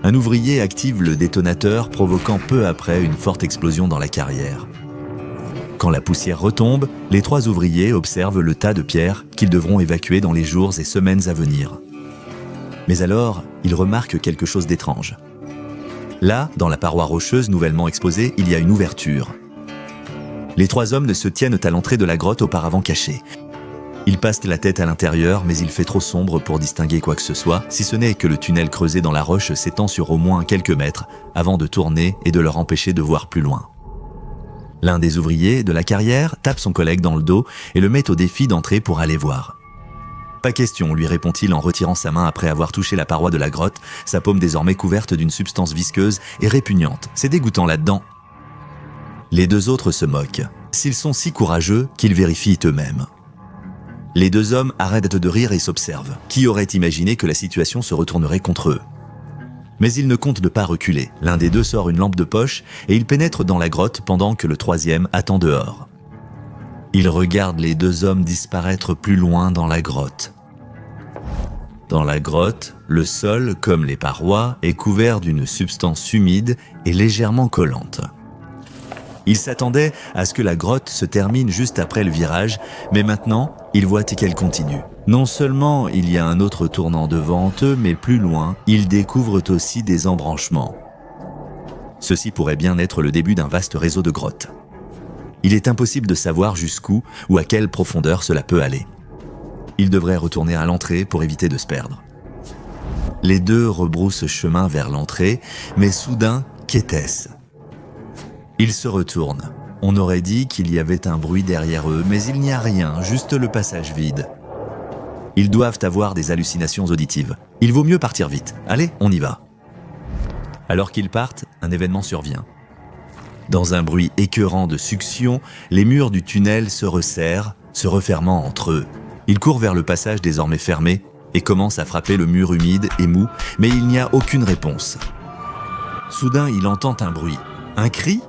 Un ouvrier active le détonateur, provoquant peu après une forte explosion dans la carrière. Quand la poussière retombe, les 3 ouvriers observent le tas de pierres qu'ils devront évacuer dans les jours et semaines à venir. Mais alors, ils remarquent quelque chose d'étrange. Là, dans la paroi rocheuse nouvellement exposée, il y a une ouverture. Les 3 hommes se tiennent à l'entrée de la grotte auparavant cachée. Ils passent la tête à l'intérieur, mais il fait trop sombre pour distinguer quoi que ce soit, si ce n'est que le tunnel creusé dans la roche s'étend sur au moins quelques mètres, avant de tourner et de leur empêcher de voir plus loin. L'un des ouvriers de la carrière tape son collègue dans le dos et le met au défi d'entrer pour aller voir. « Pas question », lui répond-il en retirant sa main après avoir touché la paroi de la grotte, sa paume désormais couverte d'une substance visqueuse et répugnante. « C'est dégoûtant là-dedans ». Les 2 autres se moquent. S'ils sont si courageux qu'ils vérifient eux-mêmes. Les 2 hommes arrêtent de rire et s'observent. Qui aurait imaginé que la situation se retournerait contre eux? Mais ils ne comptent de pas reculer. L'un des 2 sort une lampe de poche et il pénètre dans la grotte pendant que le 3e attend dehors. Il regarde les 2 hommes disparaître plus loin dans la grotte. Dans la grotte, le sol, comme les parois, est couvert d'une substance humide et légèrement collante. Il s'attendait à ce que la grotte se termine juste après le virage, mais maintenant, il voit qu'elle continue. Non seulement il y a un autre tournant devant eux, mais plus loin, ils découvrent aussi des embranchements. Ceci pourrait bien être le début d'un vaste réseau de grottes. Il est impossible de savoir jusqu'où ou à quelle profondeur cela peut aller. Ils devraient retourner à l'entrée pour éviter de se perdre. Les 2 rebroussent chemin vers l'entrée, mais soudain, qu'était-ce ? Ils se retournent. On aurait dit qu'il y avait un bruit derrière eux, mais il n'y a rien, juste le passage vide. Ils doivent avoir des hallucinations auditives. Il vaut mieux partir vite. Allez, on y va. Alors qu'ils partent, un événement survient. Dans un bruit écœurant de succion, les murs du tunnel se resserrent, se refermant entre eux. Ils courent vers le passage désormais fermé et commencent à frapper le mur humide et mou, mais il n'y a aucune réponse. Soudain, il entend un bruit. Un cri ?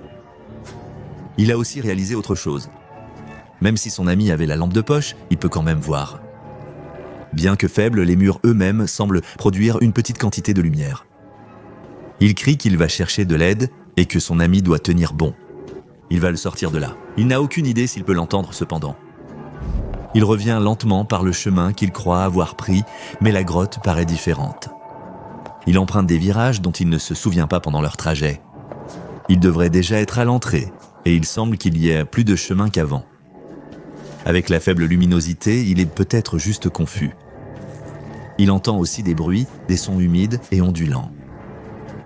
Il a aussi réalisé autre chose. Même si son ami avait la lampe de poche, il peut quand même voir. Bien que faibles, les murs eux-mêmes semblent produire une petite quantité de lumière. Il crie qu'il va chercher de l'aide et que son ami doit tenir bon. Il va le sortir de là. Il n'a aucune idée s'il peut l'entendre cependant. Il revient lentement par le chemin qu'il croit avoir pris, mais la grotte paraît différente. Il emprunte des virages dont il ne se souvient pas pendant leur trajet. Il devrait déjà être à l'entrée, et il semble qu'il y ait plus de chemin qu'avant. Avec la faible luminosité, il est peut-être juste confus. Il entend aussi des bruits, des sons humides et ondulants.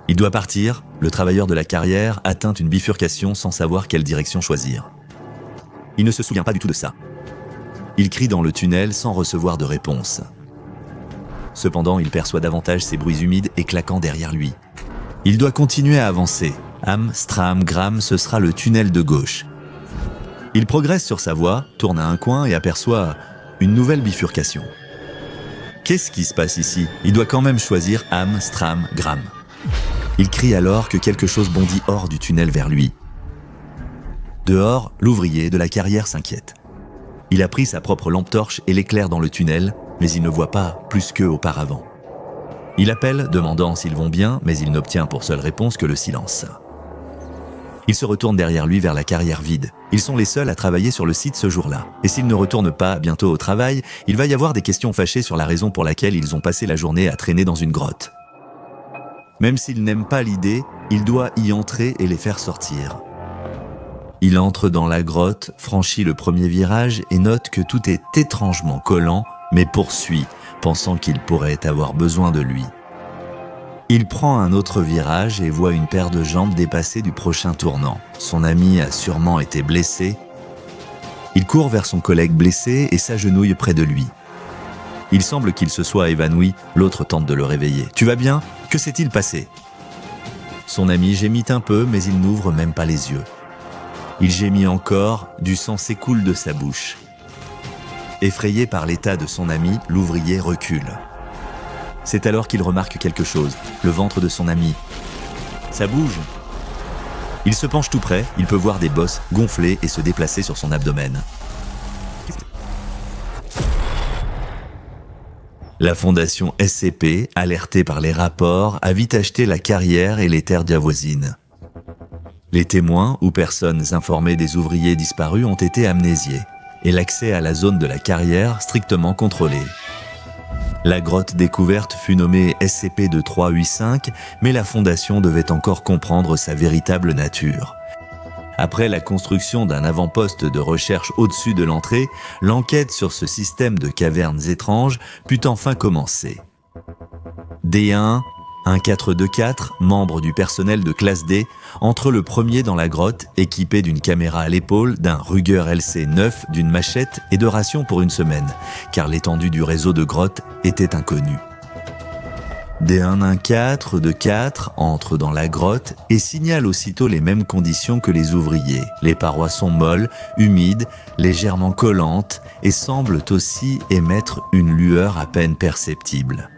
Il doit partir, le travailleur de la carrière atteint une bifurcation sans savoir quelle direction choisir. Il ne se souvient pas du tout de ça. Il crie dans le tunnel sans recevoir de réponse. Cependant, il perçoit davantage ces bruits humides et claquants derrière lui. Il doit continuer à avancer. Am, Stram, Gram, ce sera le tunnel de gauche. Il progresse sur sa voie, tourne à un coin et aperçoit une nouvelle bifurcation. Qu'est-ce qui se passe ici? Il doit quand même choisir Am, Stram, Gram. Il crie alors que quelque chose bondit hors du tunnel vers lui. Dehors, l'ouvrier de la carrière s'inquiète. Il a pris sa propre lampe torche et l'éclaire dans le tunnel, mais il ne voit pas plus qu'eux auparavant. Il appelle, demandant s'ils vont bien, mais il n'obtient pour seule réponse que le silence. Il se retourne derrière lui vers la carrière vide. Ils sont les seuls à travailler sur le site ce jour-là. Et s'ils ne retournent pas bientôt au travail, il va y avoir des questions fâchées sur la raison pour laquelle ils ont passé la journée à traîner dans une grotte. Même s'il n'aime pas l'idée, il doit y entrer et les faire sortir. Il entre dans la grotte, franchit le premier virage et note que tout est étrangement collant, mais poursuit, pensant qu'il pourrait avoir besoin de lui. Il prend un autre virage et voit une paire de jambes dépasser du prochain tournant. Son ami a sûrement été blessé. Il court vers son collègue blessé et s'agenouille près de lui. Il semble qu'il se soit évanoui, l'autre tente de le réveiller. « Tu vas bien? Que s'est-il passé ?» Son ami gémit un peu, mais il n'ouvre même pas les yeux. Il gémit encore, du sang s'écoule de sa bouche. Effrayé par l'état de son ami, l'ouvrier recule. C'est alors qu'il remarque quelque chose, le ventre de son ami. Ça bouge. Il se penche tout près, il peut voir des bosses gonfler et se déplacer sur son abdomen. La fondation SCP, alertée par les rapports, a vite acheté la carrière et les terres avoisines. Les témoins ou personnes informées des ouvriers disparus ont été amnésiés et l'accès à la zone de la carrière strictement contrôlé. La grotte découverte fut nommée SCP-2385, mais la fondation devait encore comprendre sa véritable nature. Après la construction d'un avant-poste de recherche au-dessus de l'entrée, l'enquête sur ce système de cavernes étranges put enfin commencer. D1, 1424, membre du personnel de classe D, entre le premier dans la grotte, équipé d'une caméra à l'épaule, d'un Ruger LC9, d'une machette et de rations pour une semaine, car l'étendue du réseau de grottes était inconnue. D114 entre dans la grotte et signale aussitôt les mêmes conditions que les ouvriers. Les parois sont molles, humides, légèrement collantes et semblent aussi émettre une lueur à peine perceptible.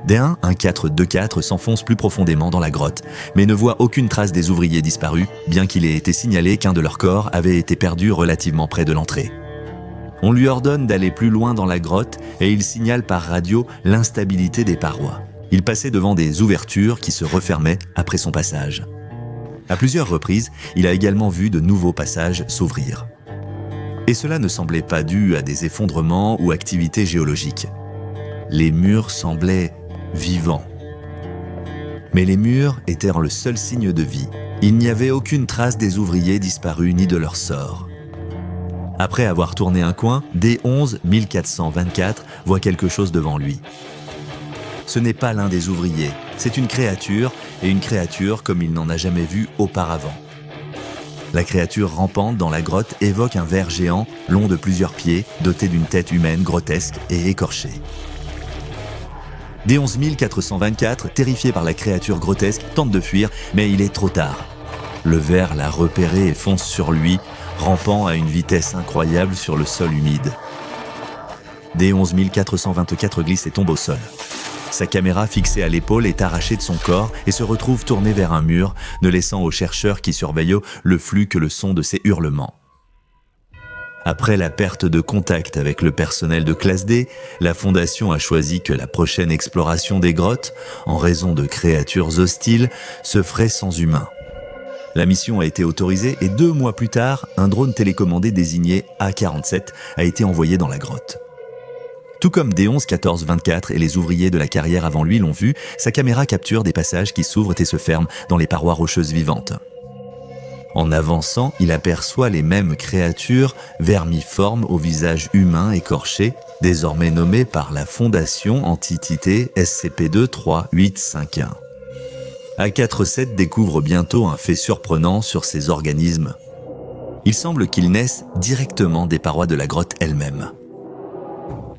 D114 s'enfonce plus profondément dans la grotte, mais ne voit aucune trace des ouvriers disparus, bien qu'il ait été signalé qu'un de leurs corps avait été perdu relativement près de l'entrée. On lui ordonne d'aller plus loin dans la grotte et il signale par radio l'instabilité des parois. Il passait devant des ouvertures qui se refermaient après son passage. À plusieurs reprises, il a également vu de nouveaux passages s'ouvrir. Et cela ne semblait pas dû à des effondrements ou activités géologiques. Les murs semblaient vivants. Mais les murs étaient le seul signe de vie. Il n'y avait aucune trace des ouvriers disparus ni de leur sort. Après avoir tourné un coin, D11 1424 voit quelque chose devant lui. Ce n'est pas l'un des ouvriers, c'est une créature, et une créature comme il n'en a jamais vu auparavant. La créature rampante dans la grotte évoque un ver géant, long de plusieurs pieds, doté d'une tête humaine grotesque et écorchée. D11 1424, terrifié par la créature grotesque, tente de fuir, mais il est trop tard. Le ver l'a repéré et fonce sur lui, rampant à une vitesse incroyable sur le sol humide. D11 1424 glisse et tombe au sol. Sa caméra fixée à l'épaule est arrachée de son corps et se retrouve tournée vers un mur, ne laissant aux chercheurs qui surveillent le flux que le son de ses hurlements. Après la perte de contact avec le personnel de classe D, la Fondation a choisi que la prochaine exploration des grottes, en raison de créatures hostiles, se ferait sans humains. La mission a été autorisée et 2 mois plus tard, un drone télécommandé désigné A47 a été envoyé dans la grotte. Tout comme D11 1424 et les ouvriers de la carrière avant lui l'ont vu, sa caméra capture des passages qui s'ouvrent et se ferment dans les parois rocheuses vivantes. En avançant, il aperçoit les mêmes créatures vermiformes au visage humain écorché, désormais nommées par la Fondation Entité SCP-23851. A47 découvre bientôt un fait surprenant sur ces organismes. Il semble qu'ils naissent directement des parois de la grotte elle-même.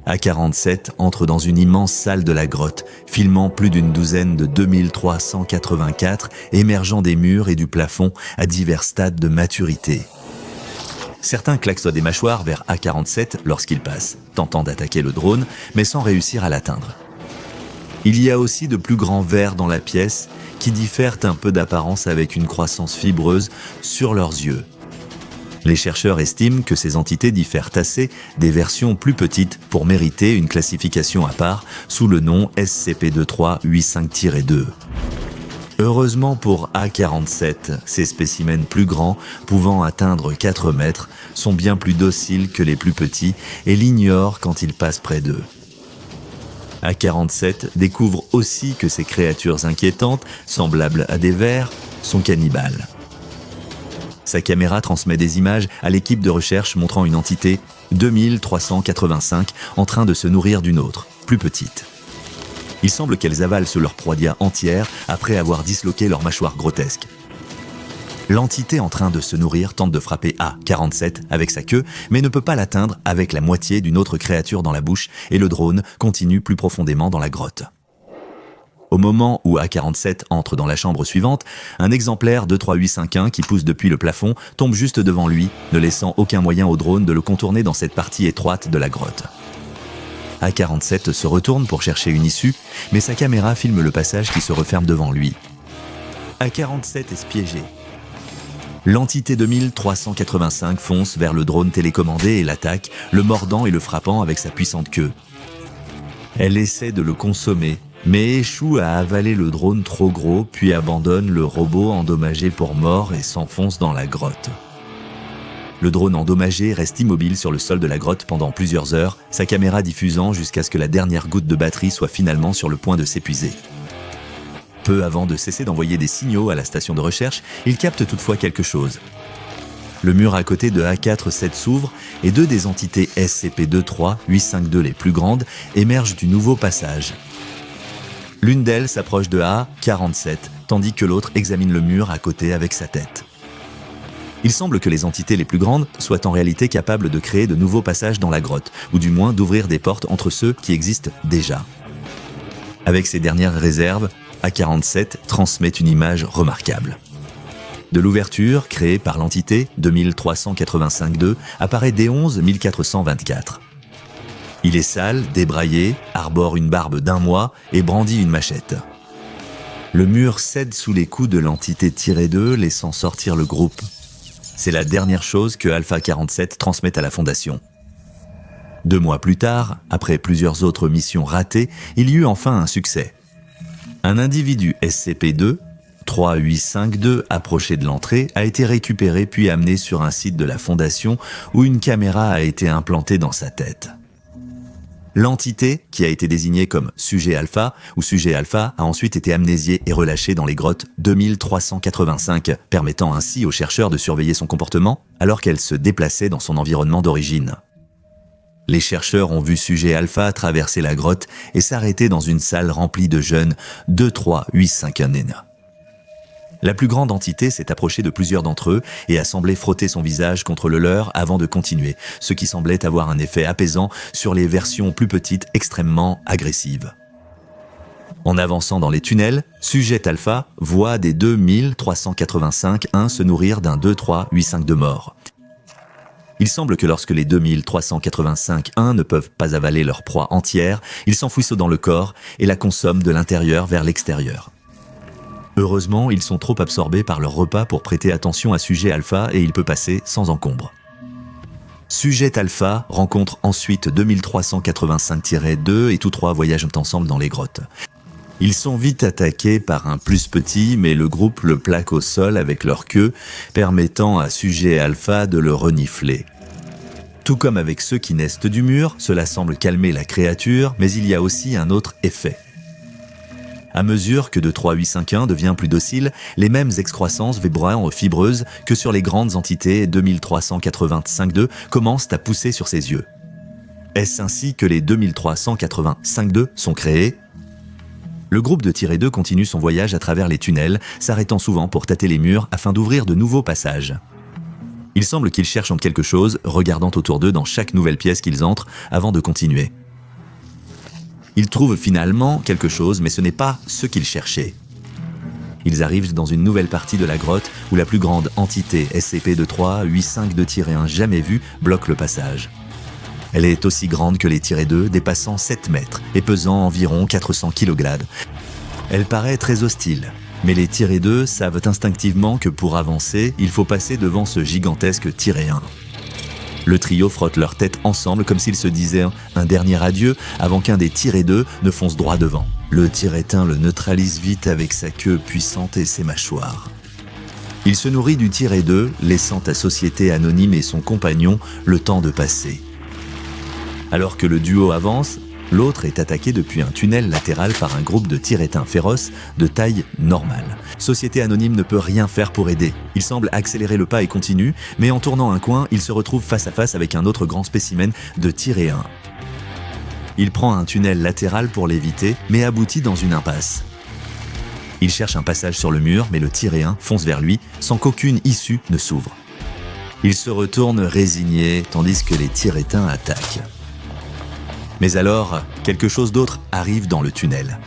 A47 entre dans une immense salle de la grotte, filmant plus d'une douzaine de 2384 émergeant des murs et du plafond à divers stades de maturité. Certains klaxonnent des mâchoires vers A47 lorsqu'il passe, tentant d'attaquer le drone, mais sans réussir à l'atteindre. Il y a aussi de plus grands vers dans la pièce qui diffèrent un peu d'apparence avec une croissance fibreuse sur leurs yeux. Les chercheurs estiment que ces entités diffèrent assez des versions plus petites pour mériter une classification à part sous le nom SCP-2385-2. Heureusement pour A47, ces spécimens plus grands, pouvant atteindre 4 mètres, sont bien plus dociles que les plus petits et l'ignorent quand ils passent près d'eux. A47 découvre aussi que ces créatures inquiétantes, semblables à des vers, sont cannibales. Sa caméra transmet des images à l'équipe de recherche montrant une entité 2385 en train de se nourrir d'une autre, plus petite. Il semble qu'elles avalent leur proie entière après avoir disloqué leur mâchoire grotesque. L'entité en train de se nourrir tente de frapper A47 avec sa queue, mais ne peut pas l'atteindre avec la moitié d'une autre créature dans la bouche et le drone continue plus profondément dans la grotte. Au moment où A47 entre dans la chambre suivante, un exemplaire 23851 qui pousse depuis le plafond tombe juste devant lui, ne laissant aucun moyen au drone de le contourner dans cette partie étroite de la grotte. A47 se retourne pour chercher une issue, mais sa caméra filme le passage qui se referme devant lui. A47 est piégé. L'entité 2385 fonce vers le drone télécommandé et l'attaque, le mordant et le frappant avec sa puissante queue. Elle essaie de le consommer, mais échoue à avaler le drone trop gros, puis abandonne le robot endommagé pour mort et s'enfonce dans la grotte. Le drone endommagé reste immobile sur le sol de la grotte pendant plusieurs heures, sa caméra diffusant jusqu'à ce que la dernière goutte de batterie soit finalement sur le point de s'épuiser. Peu avant de cesser d'envoyer des signaux à la station de recherche, il capte toutefois quelque chose. Le mur à côté de A47 s'ouvre et deux des entités SCP-23852 les plus grandes émergent du nouveau passage. L'une d'elles s'approche de A47, tandis que l'autre examine le mur à côté avec sa tête. Il semble que les entités les plus grandes soient en réalité capables de créer de nouveaux passages dans la grotte, ou du moins d'ouvrir des portes entre ceux qui existent déjà. Avec ces dernières réserves, A47 transmet une image remarquable. De l'ouverture, créée par l'entité 23852, apparaît D11 1424. Il est sale, débraillé, arbore une barbe d'1 mois et brandit une machette. Le mur cède sous les coups de l'entité -2, laissant sortir le groupe. C'est la dernière chose que Alpha 47 transmet à la Fondation. 2 mois plus tard, après plusieurs autres missions ratées, il y eut enfin un succès. Un individu SCP-2, 3852, approché de l'entrée, a été récupéré puis amené sur un site de la Fondation où une caméra a été implantée dans sa tête. L'entité, qui a été désignée comme sujet alpha ou sujet alpha, a ensuite été amnésiée et relâchée dans les grottes 2385, permettant ainsi aux chercheurs de surveiller son comportement alors qu'elle se déplaçait dans son environnement d'origine. Les chercheurs ont vu sujet alpha traverser la grotte et s'arrêter dans une salle remplie de jeunes 2385. La plus grande entité s'est approchée de plusieurs d'entre eux et a semblé frotter son visage contre le leur avant de continuer, ce qui semblait avoir un effet apaisant sur les versions plus petites extrêmement agressives. En avançant dans les tunnels, Sujet Alpha voit des 2385-1 se nourrir d'un 2385 mort. Il semble que lorsque les 2385-1 ne peuvent pas avaler leur proie entière, ils s'enfouissent dans le corps et la consomment de l'intérieur vers l'extérieur. Heureusement, ils sont trop absorbés par leur repas pour prêter attention à Sujet Alpha et il peut passer sans encombre. Sujet Alpha rencontre ensuite 2385-2 et tous trois voyagent ensemble dans les grottes. Ils sont vite attaqués par un plus petit, mais le groupe le plaque au sol avec leur queue, permettant à Sujet Alpha de le renifler. Tout comme avec ceux qui naissent du mur, cela semble calmer la créature, mais il y a aussi un autre effet. À mesure que 23851 devient plus docile, les mêmes excroissances vibrant fibreuses que sur les grandes entités 2385-2 commencent à pousser sur ses yeux. Est-ce ainsi que les 2385-2 sont créés ? Le groupe de -2 continue son voyage à travers les tunnels, s'arrêtant souvent pour tâter les murs afin d'ouvrir de nouveaux passages. Il semble qu'ils cherchent en quelque chose, regardant autour d'eux dans chaque nouvelle pièce qu'ils entrent avant de continuer. Ils trouvent finalement quelque chose, mais ce n'est pas ce qu'ils cherchaient. Ils arrivent dans une nouvelle partie de la grotte où la plus grande entité SCP-23852-1 jamais vue bloque le passage. Elle est aussi grande que les -2, dépassant 7 mètres et pesant environ 400 kg. Elle paraît très hostile, mais les -2 savent instinctivement que pour avancer, il faut passer devant ce gigantesque -1. Le trio frotte leurs têtes ensemble comme s'ils se disaient un dernier adieu avant qu'un des -2 ne fonce droit devant. Le -1 le neutralise vite avec sa queue puissante et ses mâchoires. Il se nourrit du -2, laissant à Société Anonyme et son compagnon le temps de passer. Alors que le duo avance, l'autre est attaqué depuis un tunnel latéral par un groupe de -1 féroces de taille normale. Société Anonyme ne peut rien faire pour aider. Il semble accélérer le pas et continue, mais en tournant un coin, il se retrouve face à face avec un autre grand spécimen de -1. Il prend un tunnel latéral pour l'éviter, mais aboutit dans une impasse. Il cherche un passage sur le mur, mais le -1 fonce vers lui sans qu'aucune issue ne s'ouvre. Il se retourne résigné, tandis que les -1 attaquent. Mais alors, quelque chose d'autre arrive dans le tunnel.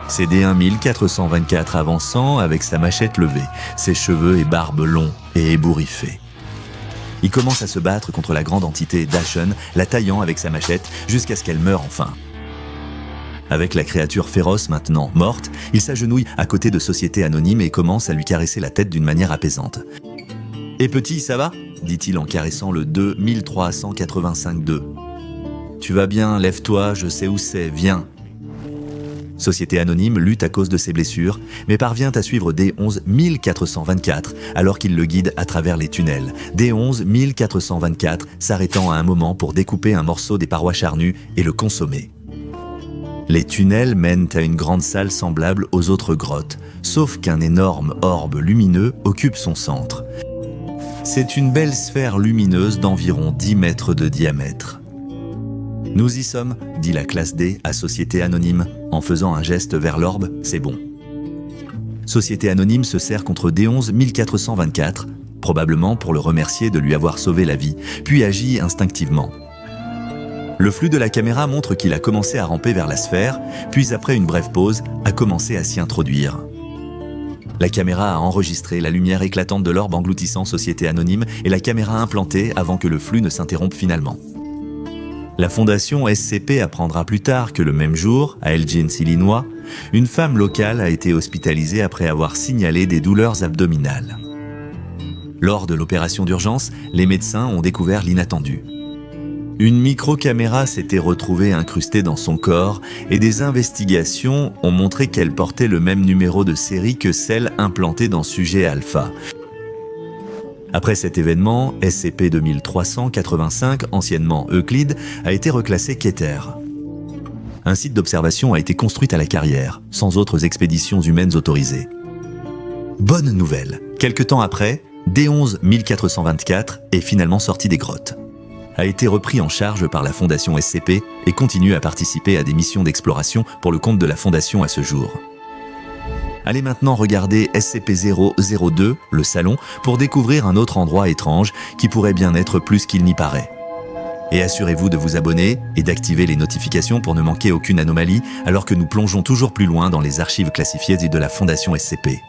C'est D1 1424 avançant avec sa machette levée, ses cheveux et barbe longs et ébouriffés. Il commence à se battre contre la grande entité Dashen, la taillant avec sa machette jusqu'à ce qu'elle meure enfin. Avec la créature féroce maintenant morte, il s'agenouille à côté de Société Anonyme et commence à lui caresser la tête d'une manière apaisante. « Et petit, ça va ?» dit-il en caressant le 2385-2. Tu vas bien, lève-toi, je sais où c'est, viens. Société Anonyme lutte à cause de ses blessures, mais parvient à suivre D11 1424 alors qu'il le guide à travers les tunnels. D11 1424 s'arrêtant à un moment pour découper un morceau des parois charnues et le consommer. Les tunnels mènent à une grande salle semblable aux autres grottes, sauf qu'un énorme orbe lumineux occupe son centre. C'est une belle sphère lumineuse d'environ 10 mètres de diamètre. « Nous y sommes », dit la classe D à Société Anonyme, en faisant un geste vers l'orbe, c'est bon. Société Anonyme se serre contre D11 1424, probablement pour le remercier de lui avoir sauvé la vie, puis agit instinctivement. Le flux de la caméra montre qu'il a commencé à ramper vers la sphère, puis après une brève pause, a commencé à s'y introduire. La caméra a enregistré la lumière éclatante de l'orbe engloutissant Société Anonyme et la caméra implantée avant que le flux ne s'interrompe finalement. La fondation SCP apprendra plus tard que le même jour, à Elgin, Illinois, une femme locale a été hospitalisée après avoir signalé des douleurs abdominales. Lors de l'opération d'urgence, les médecins ont découvert l'inattendu. Une micro-caméra s'était retrouvée incrustée dans son corps et des investigations ont montré qu'elle portait le même numéro de série que celle implantée dans Sujet Alpha. Après cet événement, SCP-2385, anciennement Euclide, a été reclassé Keter. Un site d'observation a été construit à la carrière, sans autres expéditions humaines autorisées. Bonne nouvelle, quelque temps après, D11 1424 est finalement sorti des grottes. A été repris en charge par la Fondation SCP et continue à participer à des missions d'exploration pour le compte de la Fondation à ce jour. Allez maintenant regarder SCP-002, le salon, pour découvrir un autre endroit étrange qui pourrait bien être plus qu'il n'y paraît. Et assurez-vous de vous abonner et d'activer les notifications pour ne manquer aucune anomalie alors que nous plongeons toujours plus loin dans les archives classifiées de la Fondation SCP.